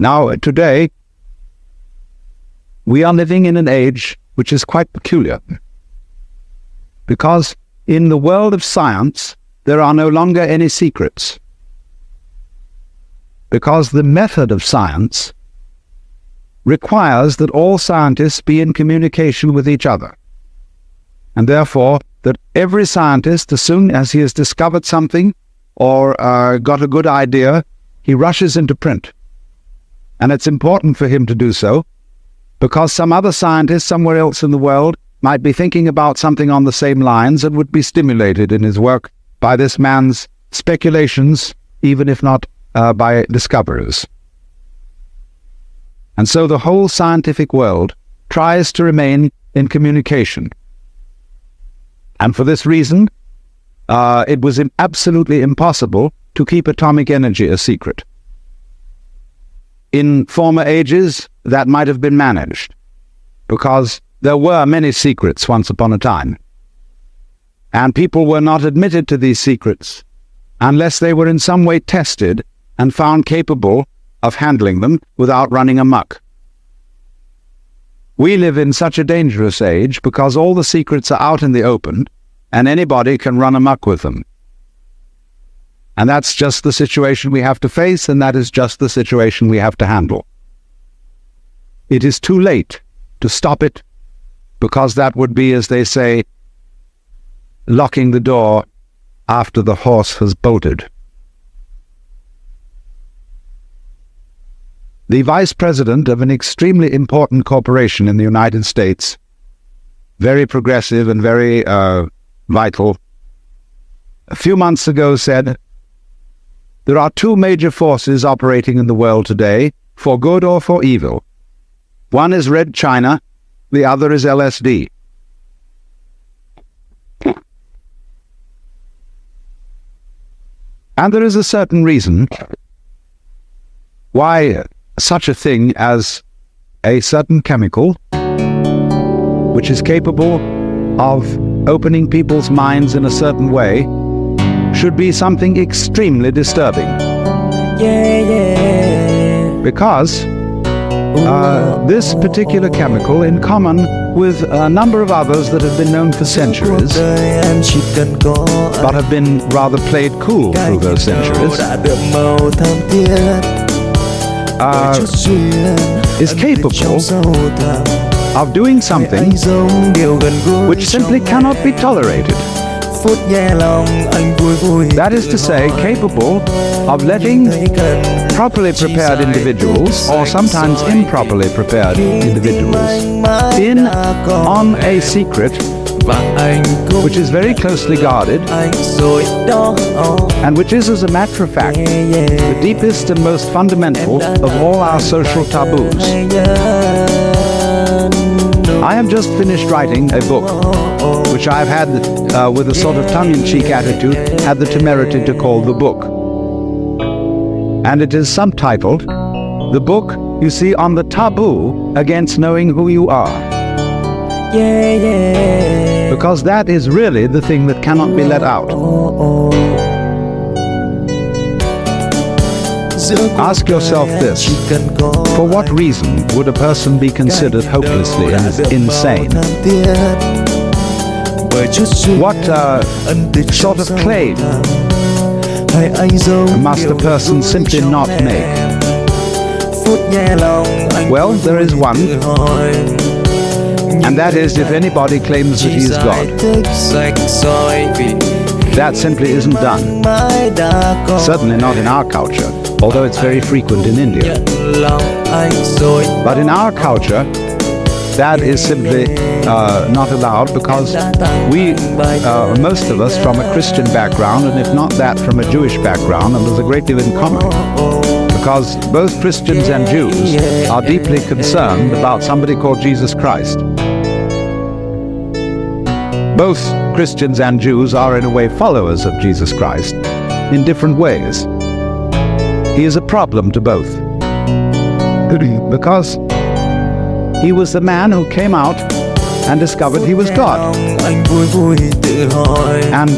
Now, today, we are living in an age which is quite peculiar, because in the world of science, there are no longer any secrets, because the method of science requires that all scientists be in communication with each other, and therefore that every scientist, as soon as he has discovered something or got a good idea, he rushes into print. And it's important for him to do so, because some other scientist somewhere else in the world might be thinking about something on the same lines and would be stimulated in his work by this man's speculations, even if not by discoverers. And so the whole scientific world tries to remain in communication. And for this reason, it was absolutely impossible to keep atomic energy a secret. In former ages, that might have been managed, because there were many secrets once upon a time. And people were not admitted to these secrets unless they were in some way tested and found capable of handling them without running amok. We live in such a dangerous age because all the secrets are out in the open and anybody can run amok with them. And that's just the situation we have to face, and that is just the situation we have to handle. It is too late to stop it, because that would be, as they say, locking the door after the horse has bolted. The vice president of an extremely important corporation in the United States, very progressive and very vital, a few months ago said, "There are two major forces operating in the world today, for good or for evil. One is Red China, the other is LSD. And there is a certain reason why such a thing as a certain chemical, which is capable of opening people's minds in a certain way, should be something extremely disturbing. Because this particular chemical, in common with a number of others that have been known for centuries, but have been rather played cool through those centuries, is capable of doing something which simply cannot be tolerated. That is to say, capable of letting properly prepared individuals, or sometimes improperly prepared individuals, in on a secret which is very closely guarded, and which is, as a matter of fact, the deepest and most fundamental of all our social taboos. I have just finished writing a book, which I've had, with a sort of tongue-in-cheek attitude, had the temerity to call The Book. And it is subtitled, "The Book, You See, on the Taboo Against Knowing Who You Are." Because that is really the thing that cannot be let out. Ask yourself this: for what reason would a person be considered hopelessly insane? What sort of claim must a person simply not make? Well, there is one, and that is if anybody claims that he is God. That simply isn't done. Certainly not in our culture, although it's very frequent in India. But in our culture, that is simply not allowed, because we, most of us, from a Christian background, and if not that, from a Jewish background, and there's a great deal in common, because both Christians and Jews are deeply concerned about somebody called Jesus Christ. Both Christians and Jews are in a way followers of Jesus Christ in different ways. He is a problem to both, because he was the man who came out and discovered he was God. And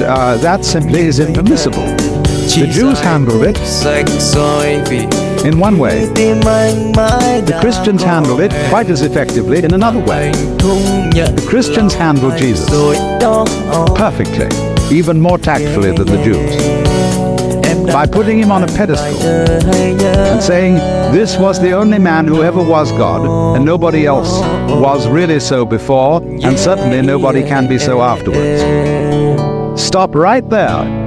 that simply is impermissible. The Jews handled it in one way. The Christians handled it quite as effectively in another way. The Christians handled Jesus perfectly, even more tactfully than the Jews, by putting him on a pedestal and saying this was the only man who ever was God, and nobody else was really so before, and certainly nobody can be so afterwards. Stop right there.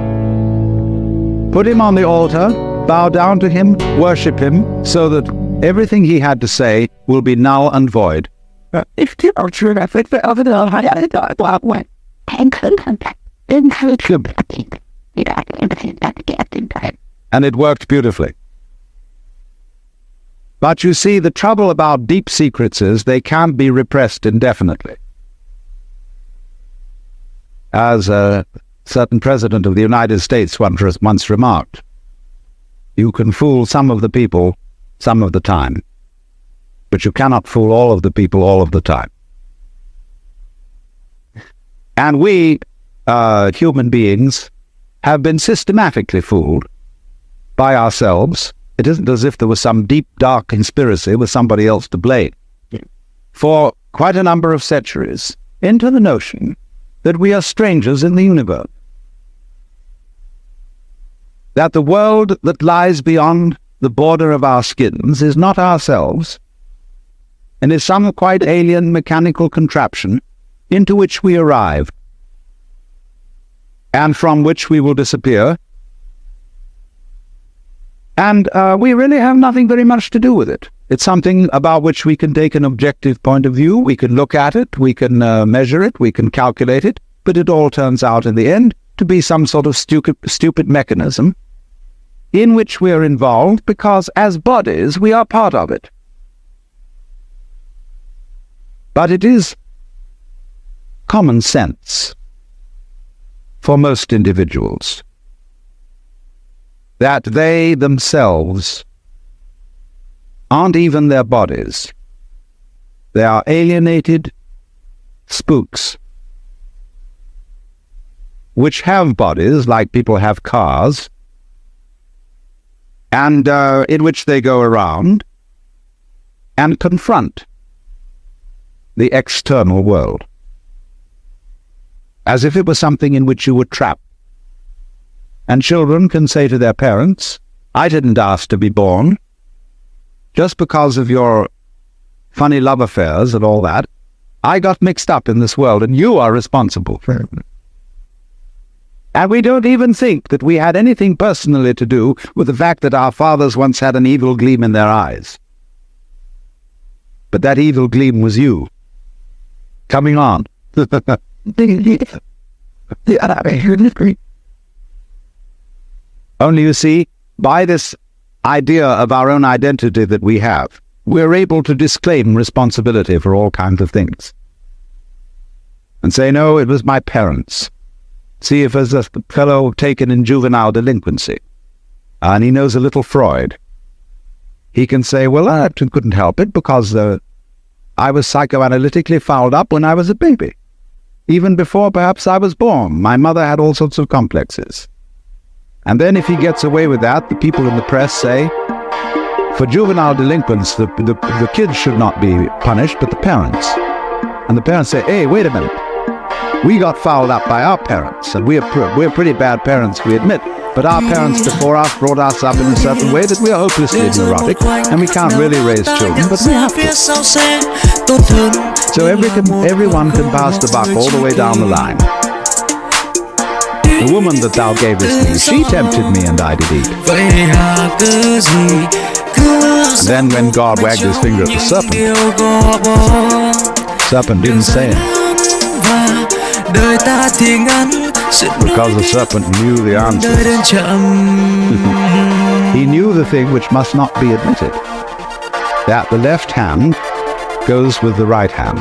Put him on the altar, bow down to him, worship him, so that everything he had to say will be null and void. And it worked beautifully. But you see, the trouble about deep secrets is they can't be repressed indefinitely. As a certain president of the United States once remarked, you can fool some of the people some of the time, but you cannot fool all of the people all of the time. And we, human beings, have been systematically fooled by ourselves. It isn't as if there was some deep, dark conspiracy with somebody else to blame, for quite a number of centuries, into the notion that we are strangers in the universe, that the world that lies beyond the border of our skins is not ourselves, and is some quite alien mechanical contraption into which we arrive, and from which we will disappear, and we really have nothing very much to do with it. It's something about which we can take an objective point of view, we can look at it, we can measure it, we can calculate it, but it all turns out in the end to be some sort of stupid mechanism in which we are involved because as bodies we are part of it. But it is common sense for most individuals that they themselves aren't even their bodies. They are alienated spooks which have bodies, like people have cars, and in which they go around and confront the external world, as if it was something in which you were trapped. And children can say to their parents, I didn't ask to be born. Just because of your funny love affairs and all that, I got mixed up in this world, and you are responsible for it. And we don't even think that we had anything personally to do with the fact that our fathers once had an evil gleam in their eyes. But that evil gleam was you, coming on. Only you see, by this idea of our own identity that we have, we're able to disclaim responsibility for all kinds of things. And say, no, it was my parents. See if there's a fellow taken in juvenile delinquency, and he knows a little Freud. He can say, well, I couldn't help it because I was psychoanalytically fouled up when I was a baby. Even before perhaps I was born, my mother had all sorts of complexes. And then if he gets away with that, the people in the press say, for juvenile delinquents, the kids should not be punished, but the parents. And the parents say, hey, wait a minute. We got fouled up by our parents, and we're pretty bad parents, we admit, but our parents before us brought us up in a certain way that we are hopelessly neurotic, and we can't really raise children, but we have to. So everyone can pass the buck all the way down the line. The woman that thou gavest me, she tempted me, and I did eat. And then when God wagged his finger at the serpent didn't say it. Because the serpent knew the answer. He knew the thing which must not be admitted, that the left hand goes with the right hand,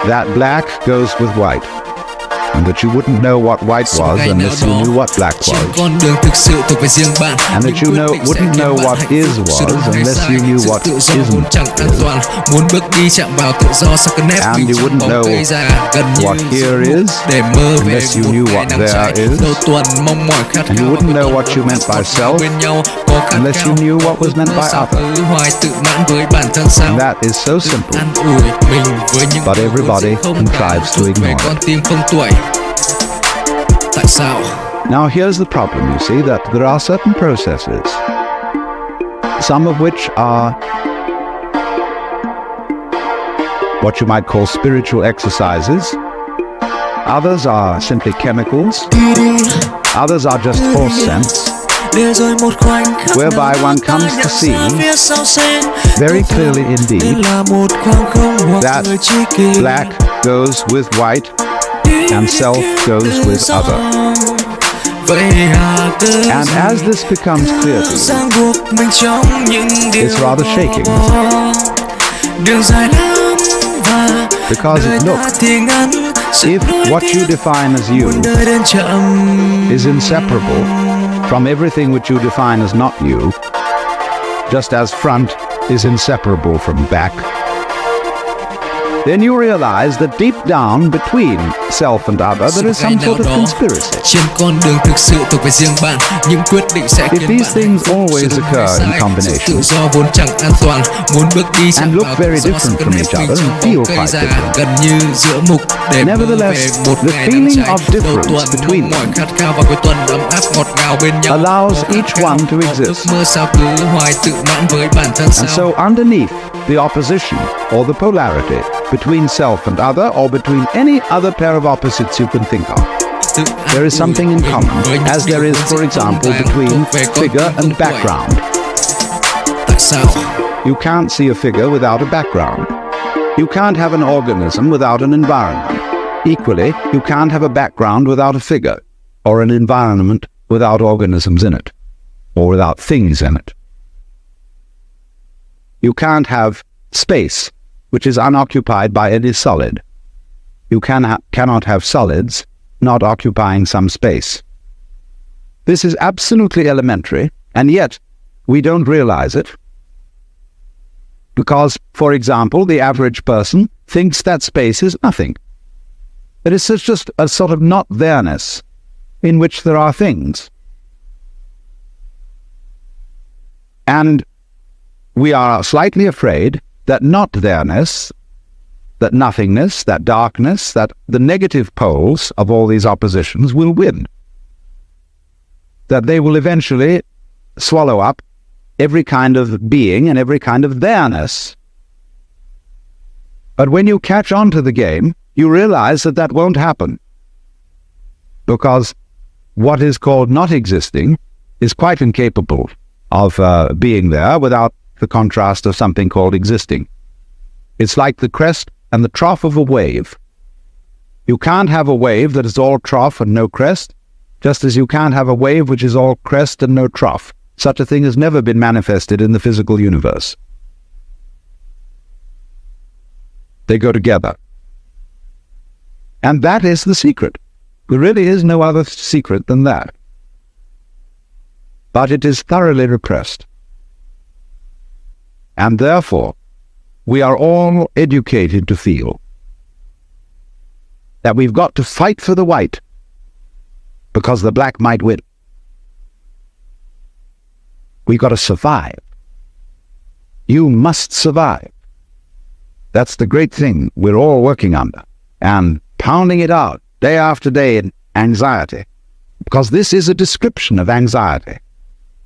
that black goes with white, and that you wouldn't know what white was unless you knew what black was, and that you wouldn't know what is was unless you knew what isn't is, and you wouldn't know what here is unless you knew what there is, and you wouldn't know what you meant by self unless you knew what was meant by other. And that is so simple, but everybody contrives to ignore it. Now here's the problem, you see, that there are certain processes, some of which are what you might call spiritual exercises, others are simply chemicals, others are just force sense, whereby one comes to see very clearly indeed that black goes with white and self goes with other. And as this becomes clear to you, it's rather shaking. Because look, if what you define as you is inseparable from everything which you define as not you, just as front is inseparable from back, then you realize that deep down between self and other there is some sort of conspiracy. If these things always occur in combination and look very different from each other and feel quite different, nevertheless the feeling of difference between them allows each one to exist. And so underneath the opposition or the polarity between self and other, or between any other pair of opposites you can think of, there is something in common, as there is, for example, between figure and background. You can't see a figure without a background. You can't have an organism without an environment. Equally, you can't have a background without a figure, or an environment without organisms in it, or without things in it. You can't have space which is unoccupied by any solid. You cannot have solids not occupying some space. This is absolutely elementary, and yet we don't realize it because, for example, the average person thinks that space is nothing. That it's just a sort of not-there-ness in which there are things. And we are slightly afraid that not-there-ness, that nothingness, that darkness, that the negative poles of all these oppositions will win. That they will eventually swallow up every kind of being and every kind of there-ness. But when you catch on to the game, you realize that that won't happen. Because what is called not existing is quite incapable of being there without the contrast of something called existing. It's like the crest and the trough of a wave. You can't have a wave that is all trough and no crest, just as you can't have a wave which is all crest and no trough. Such a thing has never been manifested in the physical universe. They go together. And that is the secret. There really is no other secret than that. But it is thoroughly repressed. And therefore, we are all educated to feel that we've got to fight for the white because the black might win. We've got to survive. You must survive. That's the great thing we're all working under and pounding it out day after day in anxiety, because this is a description of anxiety.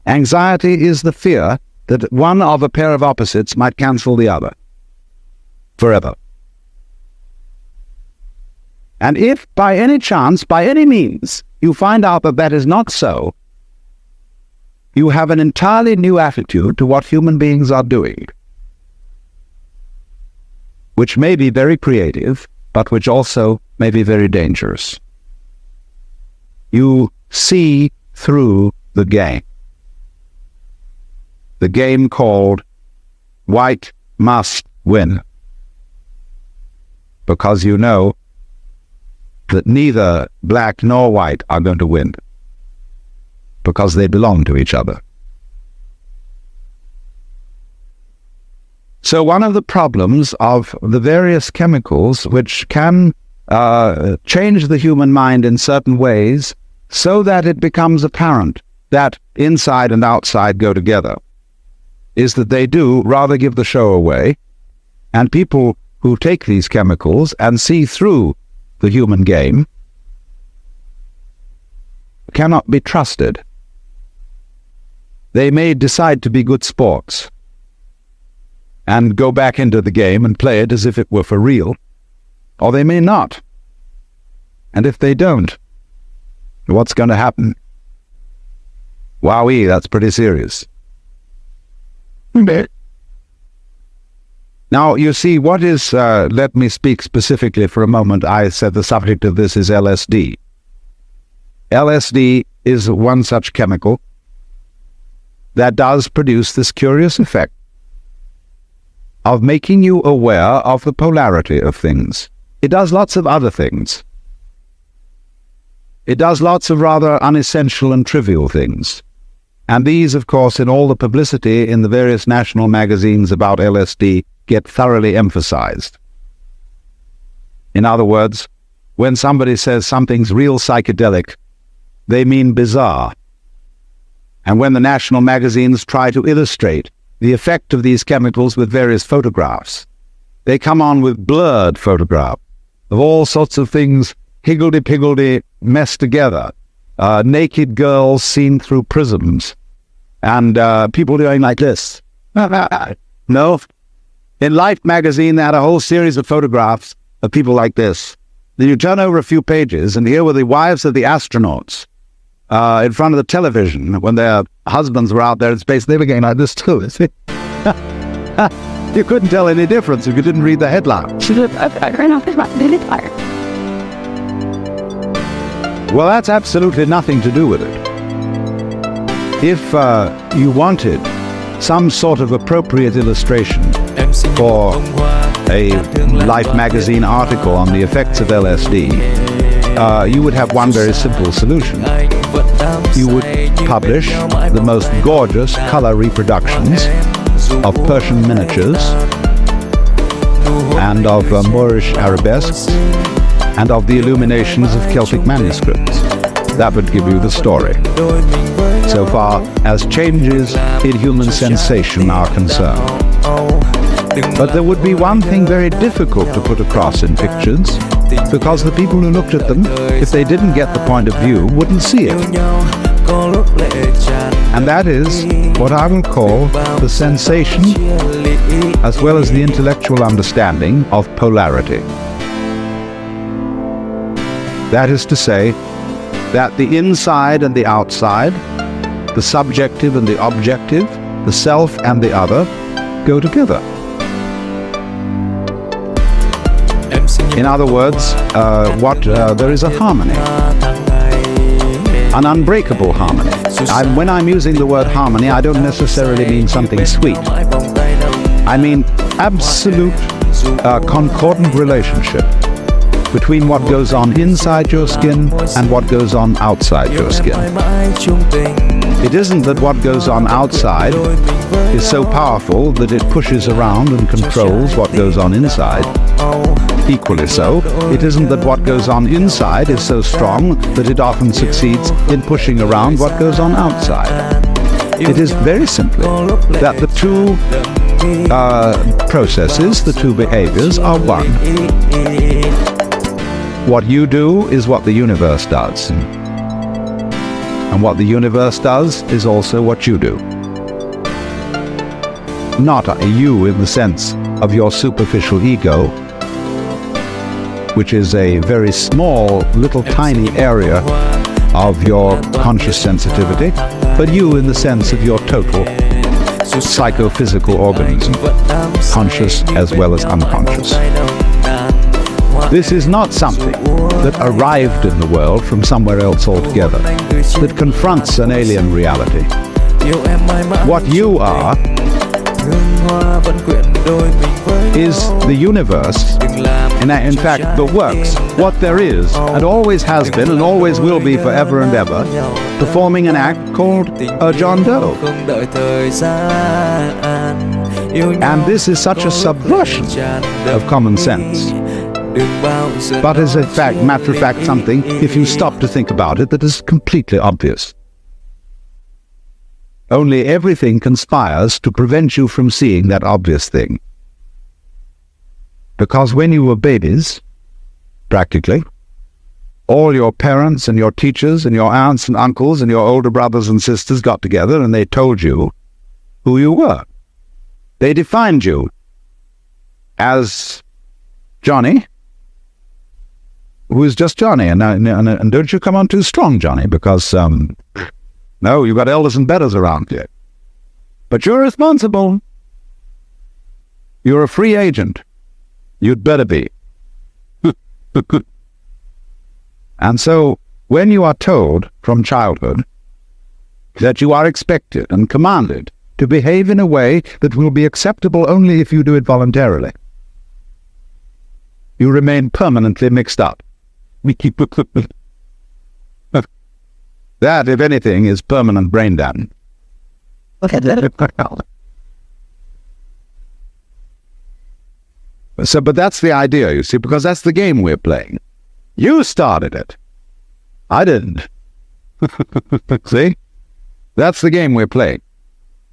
Anxiety is the fear that one of a pair of opposites might cancel the other forever. And if by any chance, by any means, you find out that that is not so, you have an entirely new attitude to what human beings are doing, which may be very creative, but which also may be very dangerous. You see through the game called white must win, because you know that neither black nor white are going to win, because they belong to each other. So one of the problems of the various chemicals which can change the human mind in certain ways so that it becomes apparent that inside and outside go together is that they do rather give the show away, and people who take these chemicals and see through the human game cannot be trusted. They may decide to be good sports and go back into the game and play it as if it were for real, or they may not. And if they don't, what's going to happen? Wowee, that's pretty serious. Now, you see, what is, let me speak specifically for a moment. I said the subject of this is LSD. LSD is one such chemical that does produce this curious effect of making you aware of the polarity of things. It does lots of other things. It does lots of rather unessential and trivial things. And these, of course, in all the publicity in the various national magazines about LSD, get thoroughly emphasized. In other words, when somebody says something's real psychedelic, they mean bizarre. And when the national magazines try to illustrate the effect of these chemicals with various photographs, they come on with blurred photographs of all sorts of things higgledy-piggledy messed together, naked girls seen through prisms, and people doing like this. No. In Life magazine, they had a whole series of photographs of people like this. Then you turn over a few pages, and here were the wives of the astronauts in front of the television when their husbands were out there in space. They were going like this too. You couldn't tell any difference if you didn't read the headline. Well, that's absolutely nothing to do with it. If you wanted some sort of appropriate illustration for a Life magazine article on the effects of LSD, you would have one very simple solution. You would publish the most gorgeous color reproductions of Persian miniatures and of Moorish arabesques and of the illuminations of Celtic manuscripts. That would give you the story, so far as changes in human sensation are concerned. But there would be one thing very difficult to put across in pictures, because the people who looked at them, if they didn't get the point of view, wouldn't see it. And that is what I will call the sensation, as well as the intellectual understanding of polarity. That is to say, that the inside and the outside, the subjective and the objective, the self and the other, go together. In other words, there is a harmony, an unbreakable harmony. When I'm using the word harmony, I don't necessarily mean something sweet. I mean absolute concordant relationship between what goes on inside your skin and what goes on outside your skin. It isn't that what goes on outside is so powerful that it pushes around and controls what goes on inside. Equally so, it isn't that what goes on inside is so strong that it often succeeds in pushing around what goes on outside. It is very simply that the two processes, the two behaviors, are one. What you do is what the universe does. And what the universe does is also what you do. Not you in the sense of your superficial ego, which is a very small, little tiny area of your conscious sensitivity, but you in the sense of your total psychophysical organism, conscious as well as unconscious. This is not something that arrived in the world from somewhere else altogether, that confronts an alien reality. What you are is the universe, and in fact the works, what there is, and always has been and always will be forever and ever, performing an act called a John Doe. And this is such a subversion of common sense. But is in fact, matter of fact, something, if you stop to think about it, that is completely obvious. Only everything conspires to prevent you from seeing that obvious thing. Because when you were babies, practically, all your parents and your teachers and your aunts and uncles and your older brothers and sisters got together and they told you who you were. They defined you as Johnny, who is just Johnny. And don't you come on too strong, Johnny, because, no, you've got elders and betters around you. But you're responsible. You're a free agent. You'd better be. And so, when you are told from childhood that you are expected and commanded to behave in a way that will be acceptable only if you do it voluntarily, you remain permanently mixed up. That, if anything, is permanent brain damage. So, but that's the idea, you see, because that's the game we're playing. You started it. I didn't. See? That's the game we're playing.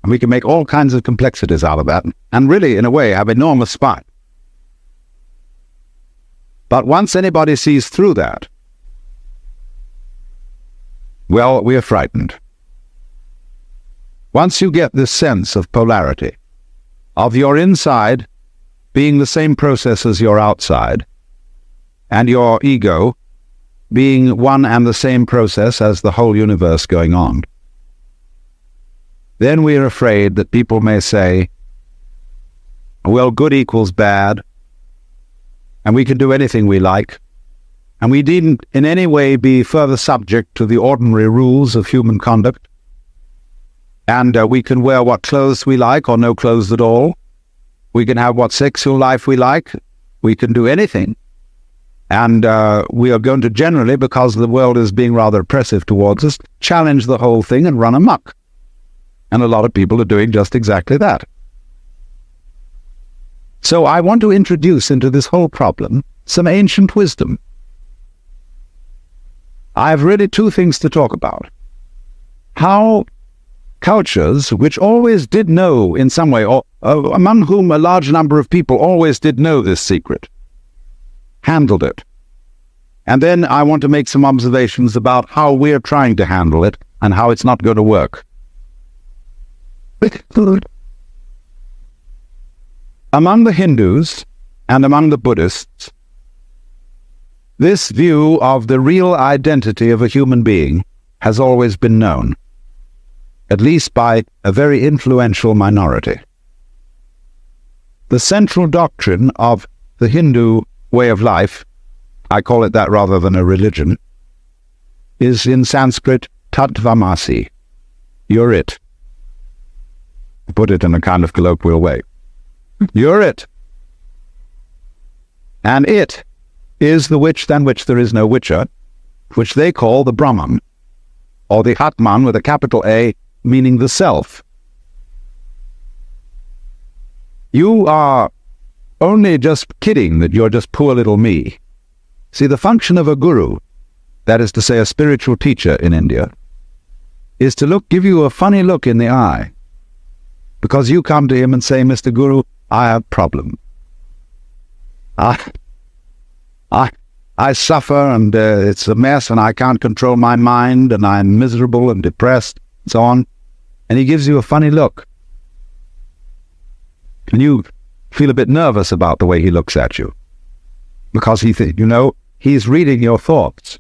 And we can make all kinds of complexities out of that, and really, in a way, have enormous fun. But once anybody sees through that, well, we are frightened. Once you get this sense of polarity, of your inside being the same process as your outside, and your ego being one and the same process as the whole universe going on, then we are afraid that people may say, well, good equals bad, and we can do anything we like, and we needn't in any way be further subject to the ordinary rules of human conduct, and we can wear what clothes we like or no clothes at all. We can have what sexual life we like. We can do anything. And we are going to generally, because the world is being rather oppressive towards us, challenge the whole thing and run amok. And a lot of people are doing just exactly that. So I want to introduce into this whole problem some ancient wisdom. I have really two things to talk about. How cultures which always did know in some way, or among whom a large number of people always did know this secret, handled it. And then I want to make some observations about how we're trying to handle it and how it's not going to work. Among the Hindus and among the Buddhists, this view of the real identity of a human being has always been known, at least by a very influential minority. The central doctrine of the Hindu way of life, I call it that rather than a religion, is in Sanskrit Tattvamasi. You're it. Put it in a kind of colloquial way. You're it. And it is the which than which there is no whicher, which they call the Brahman, or the Atman with a capital A, meaning the self. You are only just kidding that you're just poor little me. See, the function of a guru, that is to say a spiritual teacher in India, is to give you a funny look in the eye, because you come to him and say, Mr. Guru, I have a problem. I suffer, and it's a mess, and I can't control my mind, and I'm miserable and depressed, and so on. And he gives you a funny look. And you feel a bit nervous about the way he looks at you, because he's reading your thoughts.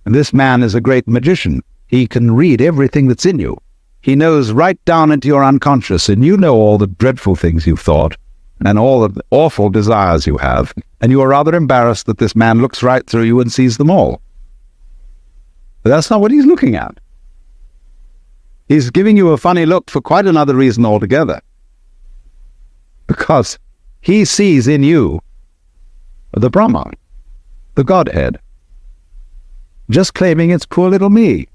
And this man is a great magician. He can read everything that's in you. He knows right down into your unconscious, and you know all the dreadful things you've thought, and all the awful desires you have, and you are rather embarrassed that this man looks right through you and sees them all. But that's not what he's looking at. He's giving you a funny look for quite another reason altogether. because he sees in you the Brahman, the Godhead, just claiming it's poor little me.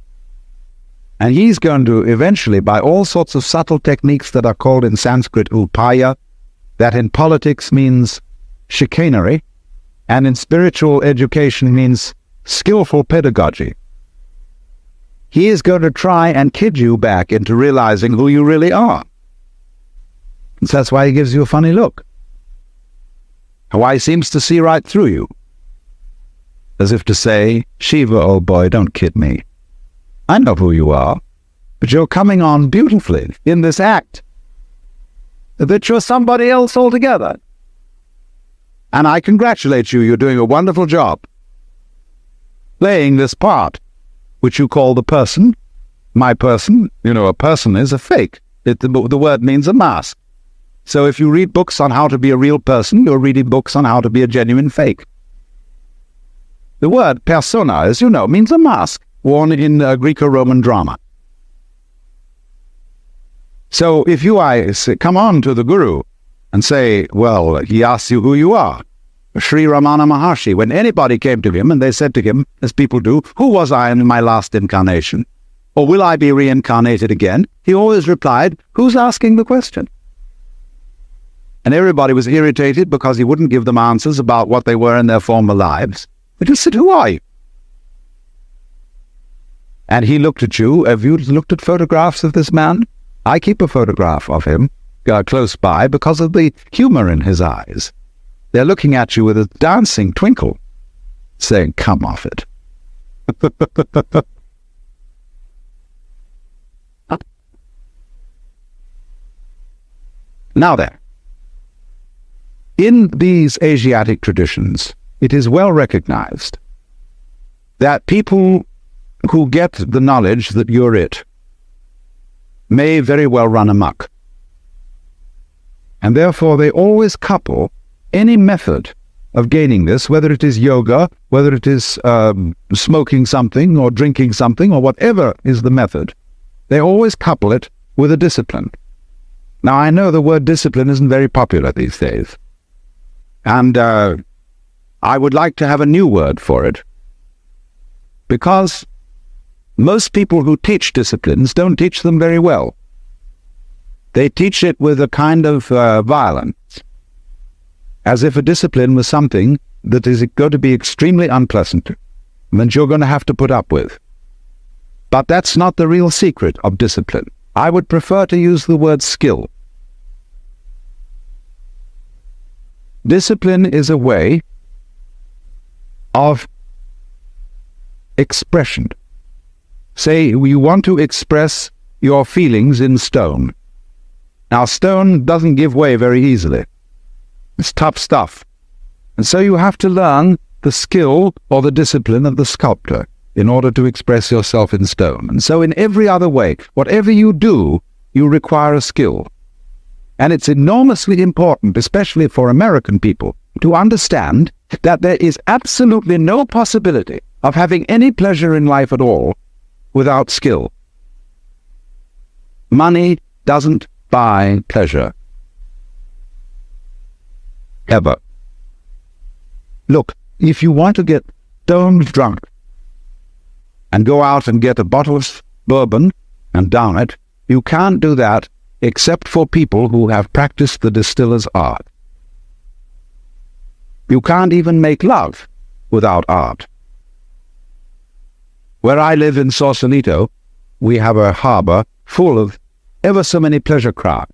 And he's going to eventually, by all sorts of subtle techniques that are called in Sanskrit upaya, that in politics means chicanery, and in spiritual education means skillful pedagogy. He is going to try and kid you back into realizing who you really are. And so that's why he gives you a funny look. Why he seems to see right through you. As if to say, Shiva, old boy, don't kid me. I know who you are, but you're coming on beautifully in this act, that you're somebody else altogether. And I congratulate you, you're doing a wonderful job playing this part, which you call the person, my person. You know, a person is a fake. The word means a mask. So if you read books on how to be a real person, you're reading books on how to be a genuine fake. The word persona, as you know, means a mask worn in Greco-Roman drama. So if I come on to the Guru and say, well, he asks you who you are, Sri Ramana Maharshi, when anybody came to him and they said to him, as people do, who was I in my last incarnation? Or will I be reincarnated again? He always replied, who's asking the question? And everybody was irritated because he wouldn't give them answers about what they were in their former lives. They just said, who are you? And he looked at you. Have you looked at photographs of this man? I keep a photograph of him close by because of the humor in his eyes. They're looking at you with a dancing twinkle, saying, come off it. Now then, in these Asiatic traditions, it is well recognized that people who get the knowledge that you're it may very well run amok. And therefore they always couple any method of gaining this, whether it is yoga, whether it is smoking something or drinking something or whatever is the method, they always couple it with a discipline. Now I know the word discipline isn't very popular these days, and I would like to have a new word for it, because most people who teach disciplines don't teach them very well. They teach it with a kind of violence, as if a discipline was something that is going to be extremely unpleasant, and that you're going to have to put up with. But that's not the real secret of discipline. I would prefer to use the word skill. Discipline is a way of expression. Say you want to express your feelings in stone. Now, stone doesn't give way very easily. It's tough stuff. And so you have to learn the skill or the discipline of the sculptor in order to express yourself in stone. And so in every other way, whatever you do, you require a skill. And it's enormously important, especially for American people, to understand that there is absolutely no possibility of having any pleasure in life at all without skill. Money doesn't buy pleasure. Ever. Look, if you want to get stone drunk and go out and get a bottle of bourbon and down it, you can't do that except for people who have practiced the distiller's art. You can't even make love without art. Where I live in Sausalito, we have a harbor full of ever so many pleasure craft,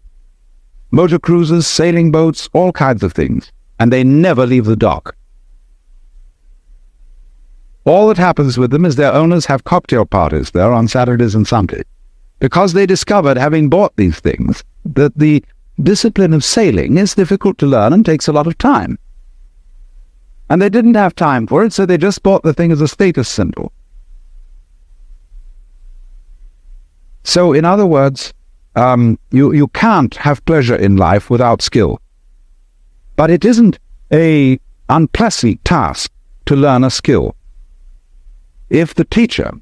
motor cruisers, sailing boats, all kinds of things, and they never leave the dock. All that happens with them is their owners have cocktail parties there on Saturdays and Sundays, because they discovered, having bought these things, that the discipline of sailing is difficult to learn and takes a lot of time. And they didn't have time for it, so they just bought the thing as a status symbol. So, in other words, you can't have pleasure in life without skill. But it isn't an unpleasant task to learn a skill. If the teacher,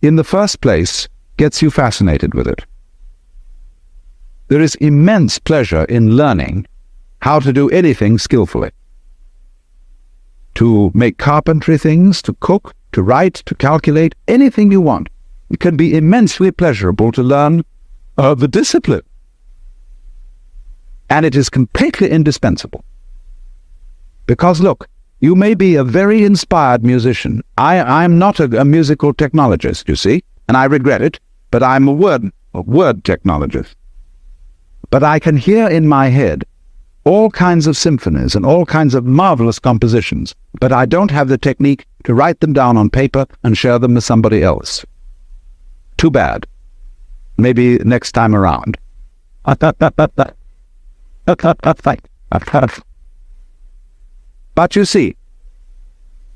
in the first place, gets you fascinated with it. There is immense pleasure in learning how to do anything skillfully. To make carpentry things, to cook, to write, to calculate, anything you want. It can be immensely pleasurable to learn the discipline. And it is completely indispensable. Because look, you may be a very inspired musician. I'm not a musical technologist, you see, and I regret it, but I'm a word technologist. But I can hear in my head all kinds of symphonies and all kinds of marvelous compositions, but I don't have the technique to write them down on paper and share them with somebody else. Too bad. Maybe next time around. But you see,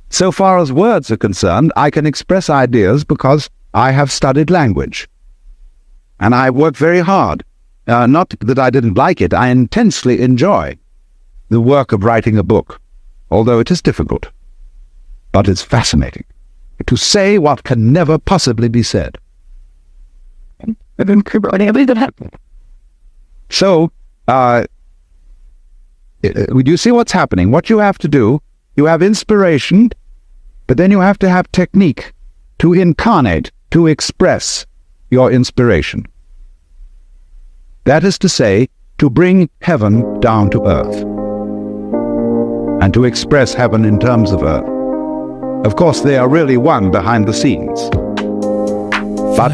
so far as words are concerned, I can express ideas because I have studied language. And I work very hard. Not that I didn't like it, I intensely enjoy the work of writing a book, although it is difficult. But it's fascinating to say what can never possibly be said. So, you see what's happening? What you have to do, you have inspiration, but then you have to have technique to incarnate, to express your inspiration. That is to say, to bring heaven down to earth, and to express heaven in terms of earth. Of course, they are really one behind the scenes. But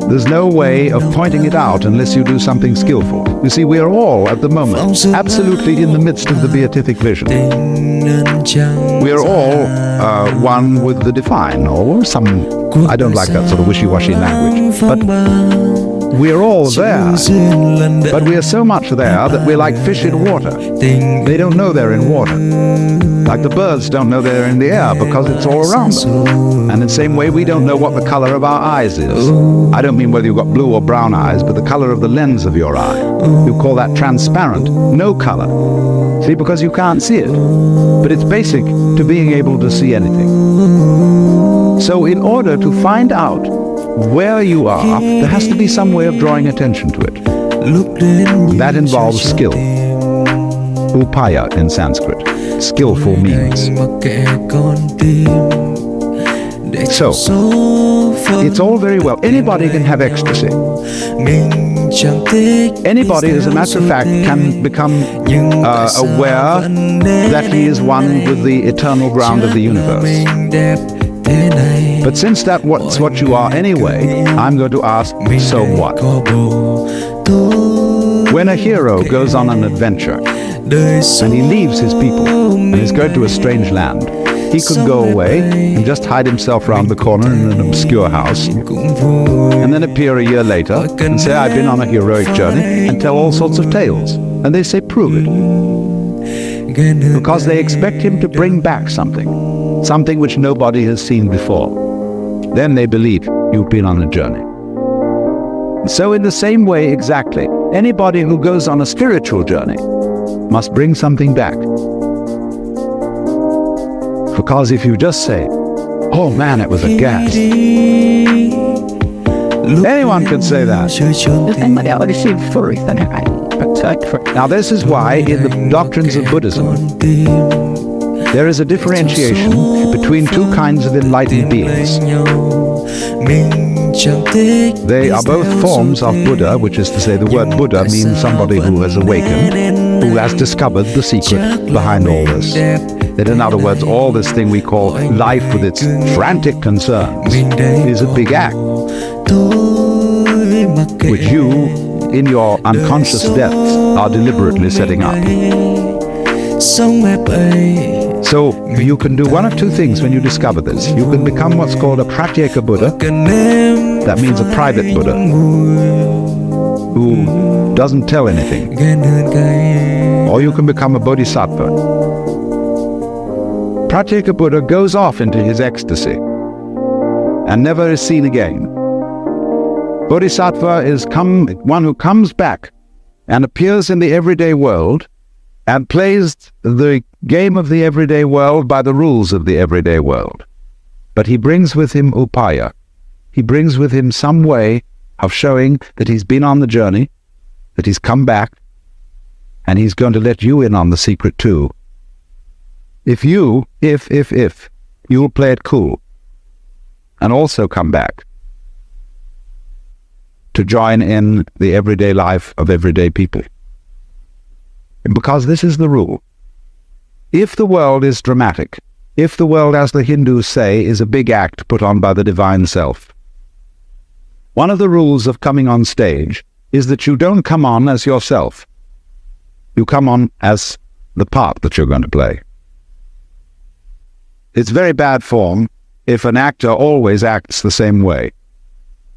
there's no way of pointing it out unless you do something skillful. You see, we are all, at the moment, absolutely in the midst of the beatific vision. We are all one with the divine, or some, I don't like that sort of wishy-washy language, but we are all there, but we are so much there that we're like fish in water. They don't know they're in water. Like the birds don't know they're in the air because it's all around them. And in the same way, we don't know what the color of our eyes is. I don't mean whether you've got blue or brown eyes, but the color of the lens of your eye. You call that transparent, no color. See, because you can't see it. But it's basic to being able to see anything. So in order to find out where you are, there has to be some way of drawing attention to it. That involves skill. Upaya in Sanskrit. Skillful means. So, it's all very well. Anybody can have ecstasy. Anybody, as a matter of fact, can become aware that he is one with the eternal ground of the universe. But since that's what you are anyway, I'm going to ask, so what? When a hero goes on an adventure, and he leaves his people, and is going to a strange land, he could go away and just hide himself round the corner in an obscure house, and then appear a year later and say, I've been on a heroic journey, and tell all sorts of tales. And they say, prove it. Because they expect him to bring back something which nobody has seen before. Then they believe you've been on a journey. So in the same way exactly, anybody who goes on a spiritual journey must bring something back. Because if you just say, oh man, it was a gas. Anyone can say that. Now this is why in the doctrines of Buddhism, there is a differentiation between two kinds of enlightened beings. They are both forms of Buddha, which is to say the word Buddha means somebody who has awakened, who has discovered the secret behind all this. That in other words, all this thing we call life with its frantic concerns is a big act, which you, in your unconscious depths, are deliberately setting up. So you can do one of two things when you discover this. You can become what's called a pratyeka Buddha. That means a private Buddha who doesn't tell anything. Or you can become a bodhisattva. Pratyeka Buddha goes off into his ecstasy and never is seen again. Bodhisattva is one who comes back and appears in the everyday world and plays the game of the everyday world by the rules of the everyday world. But he brings with him upaya. He brings with him some way of showing that he's been on the journey, that he's come back, and he's going to let you in on the secret too. If you'll play it cool and also come back to join in the everyday life of everyday people. Because this is the rule. If the world is dramatic, if the world, as the Hindus say, is a big act put on by the divine self, one of the rules of coming on stage is that you don't come on as yourself. You come on as the part that you're going to play. It's very bad form if an actor always acts the same way.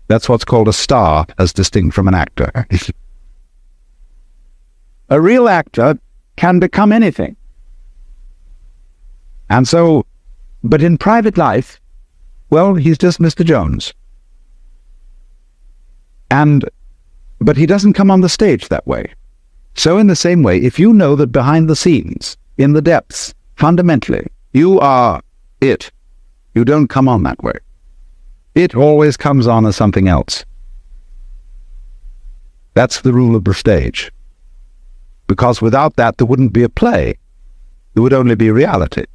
That's what's called a star, as distinct from an actor. A real actor can become anything. And so, but in private life, well, he's just Mr. Jones. But he doesn't come on the stage that way. So in the same way, if you know that behind the scenes, in the depths, fundamentally, you are it, you don't come on that way. It always comes on as something else. That's the rule of the stage. Because without that, there wouldn't be a play. There would only be reality.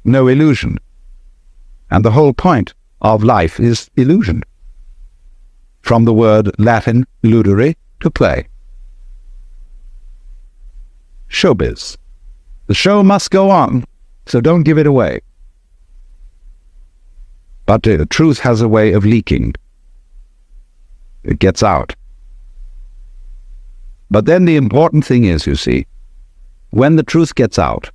No illusion. And the whole point of life is illusion. From the word Latin ludere, to play. Showbiz. The show must go on, so don't give it away. But the truth has a way of leaking. It gets out. But then the important thing is, you see, when the truth gets out,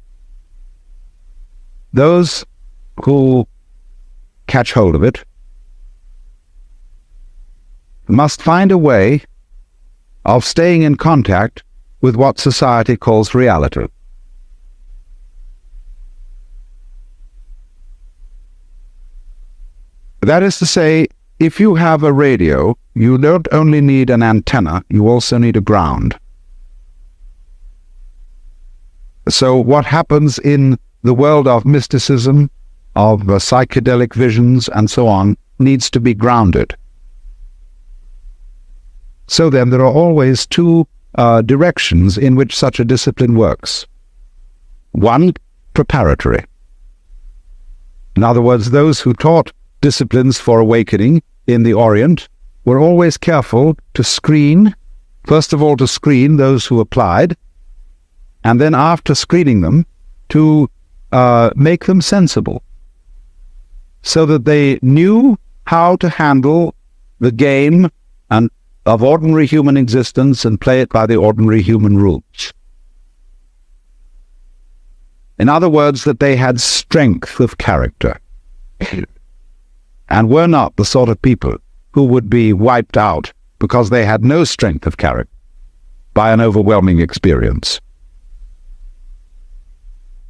those who catch hold of it must find a way of staying in contact with what society calls reality. That is to say, if you have a radio, you don't only need an antenna, you also need a ground. So what happens in the world of mysticism, of psychedelic visions, and so on, needs to be grounded. So then there are always two directions in which such a discipline works. One, preparatory. In other words, those who taught disciplines for awakening in the Orient were always careful to screen, first of all to screen those who applied, and then after screening them, to make them sensible, so that they knew how to handle the game of ordinary human existence and play it by the ordinary human rules. In other words, that they had strength of character and were not the sort of people who would be wiped out because they had no strength of character by an overwhelming experience.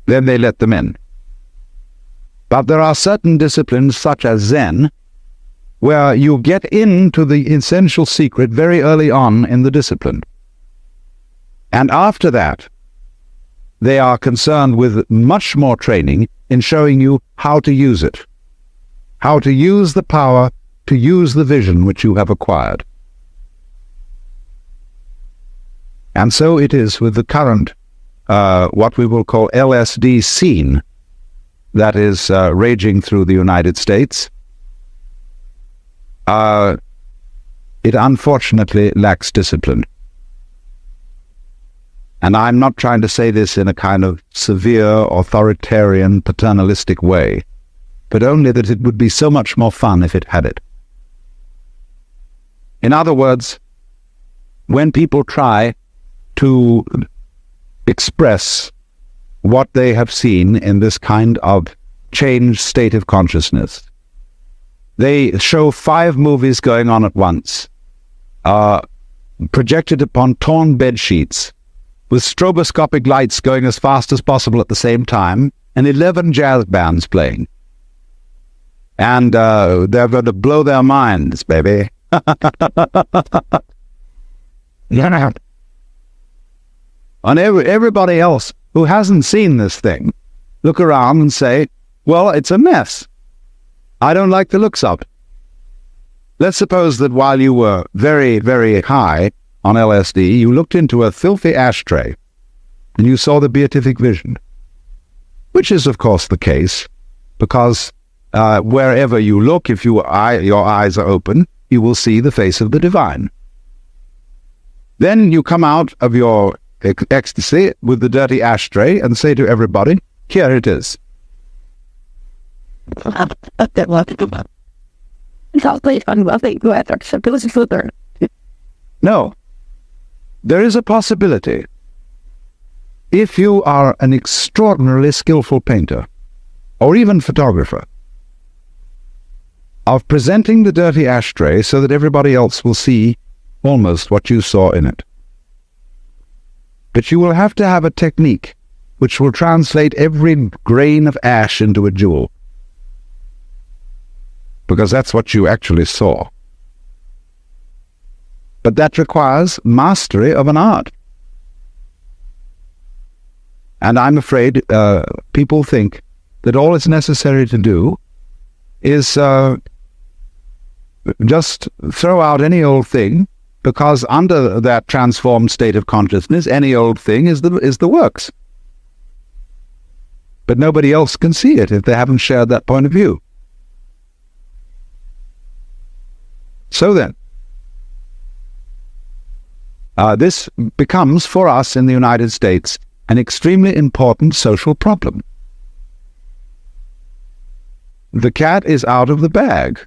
Then they let them in. But there are certain disciplines, such as Zen, where you get into the essential secret very early on in the discipline. And after that, they are concerned with much more training in showing you how to use it, how to use the power, to use the vision which you have acquired. And so it is with the current, what we will call LSD scene, that is raging through the United States. It unfortunately lacks discipline. And I'm not trying to say this in a kind of severe, authoritarian, paternalistic way, but only that it would be so much more fun if it had it. In other words, when people try to express what they have seen in this kind of changed state of consciousness, they show 5 movies going on at once, projected upon torn bed sheets, with stroboscopic lights going as fast as possible at the same time, and 11 jazz bands playing. And they're going to blow their minds, baby. Yeah. And everybody else who hasn't seen this thing look around and say, well, it's a mess. I don't like the looks of it. Let's suppose that while you were very, very high on LSD, you looked into a filthy ashtray and you saw the beatific vision, which is, of course, the case, because wherever you look, if your eyes are open, you will see the face of the divine. Then you come out of your ecstasy with the dirty ashtray and say to everybody, here it is. No. There is a possibility. If you are an extraordinarily skillful painter, or even photographer, of presenting the dirty ashtray so that everybody else will see almost what you saw in it. But you will have to have a technique which will translate every grain of ash into a jewel, because that's what you actually saw. But that requires mastery of an art. And I'm afraid people think that all it's necessary to do is just throw out any old thing, because under that transformed state of consciousness, any old thing is the works. But nobody else can see it if they haven't shared that point of view. So then, this becomes, for us in the United States, an extremely important social problem. The cat is out of the bag.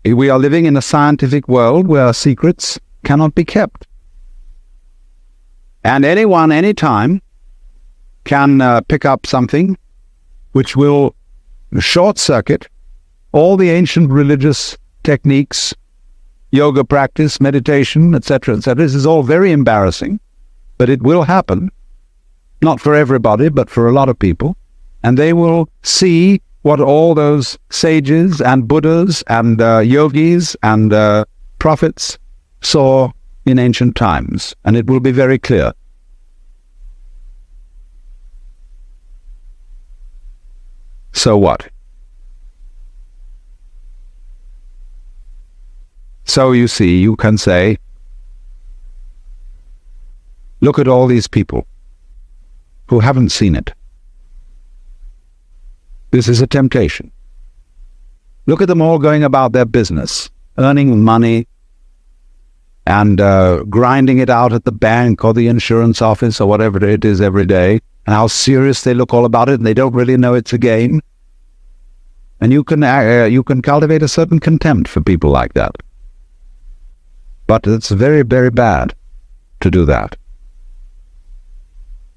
We are living in a scientific world where secrets cannot be kept. And anyone, anytime, can pick up something which will short-circuit all the ancient religious techniques, yoga practice, meditation, etc., etc. This is all very embarrassing, but it will happen. Not for everybody, but for a lot of people. And they will see what all those sages and Buddhas and yogis and prophets saw in ancient times, and it will be very clear. So what? So you see, you can say, look at all these people who haven't seen it. This is a temptation. Look at them all going about their business, earning money and grinding it out at the bank or the insurance office or whatever it is every day, and how serious they look all about it, and they don't really know it's a game. And you can cultivate a certain contempt for people like that. But it's very, very bad to do that.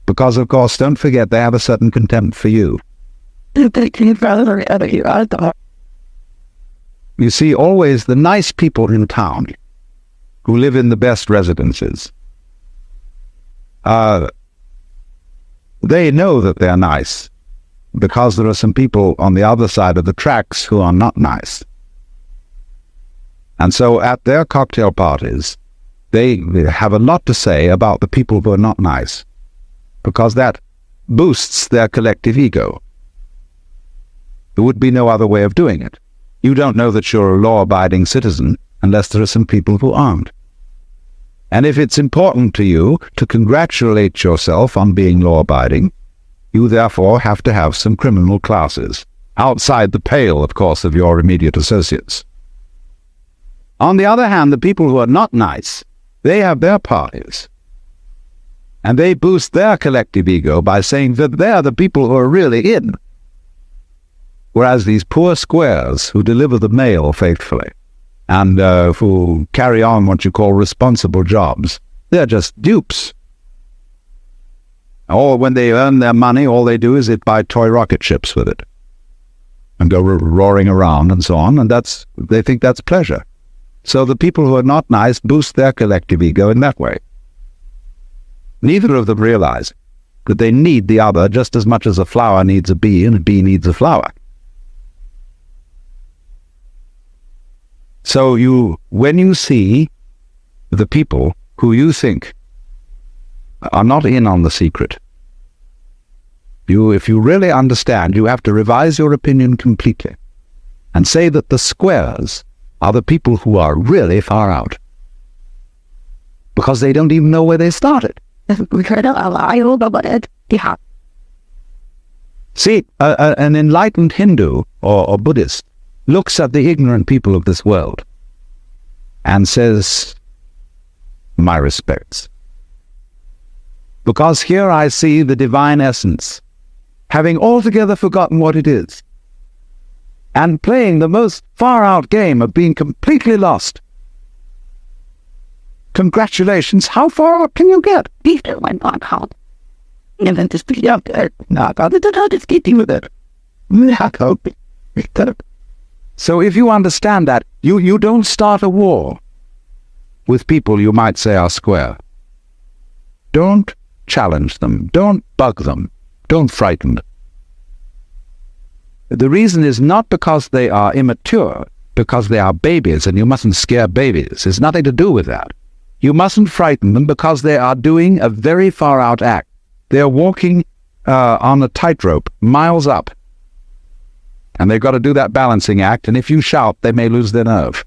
Because, of course, don't forget, they have a certain contempt for you. You see, always the nice people in town who live in the best residences, they know that they're nice because there are some people on the other side of the tracks who are not nice. And so at their cocktail parties, they have a lot to say about the people who are not nice, because that boosts their collective ego. There would be no other way of doing it. You don't know that you're a law-abiding citizen unless there are some people who aren't. And if it's important to you to congratulate yourself on being law-abiding, you therefore have to have some criminal classes, outside the pale, of course, of your immediate associates. On the other hand, the people who are not nice, they have their parties. And they boost their collective ego by saying that they're the people who are really in. Whereas these poor squares who deliver the mail faithfully and who carry on what you call responsible jobs, they're just dupes. Or when they earn their money, all they do is buy toy rocket ships with it and go roaring around and so on, and they think that's pleasure. So the people who are not nice boost their collective ego in that way. Neither of them realize that they need the other just as much as a flower needs a bee and a bee needs a flower. So when you see the people who you think are not in on the secret, if you really understand, you have to revise your opinion completely and say that the squares are the people who are really far out. because they don't even know where they started. See, an enlightened Hindu or Buddhist looks at the ignorant people of this world and says, my respects. Because here I see the divine essence, having altogether forgotten what it is, and playing the most far-out game of being completely lost. Congratulations, how far out can you get? So if you understand that, you don't start a war with people you might say are square. Don't challenge them. Don't bug them. Don't frighten them. The reason is not because they are immature, because they are babies, and you mustn't scare babies. It's nothing to do with that. You mustn't frighten them because they are doing a very far-out act. They are walking on a tightrope, miles up. And they've got to do that balancing act, and if you shout, they may lose their nerve.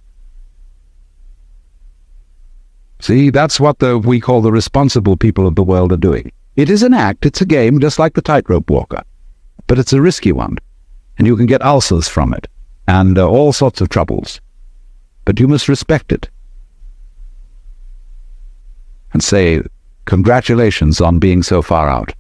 See, that's what we call the responsible people of the world are doing. It is an act, it's a game, just like the tightrope walker. But it's a risky one, and you can get ulcers from it, and all sorts of troubles. But you must respect it. And say, congratulations on being so far out.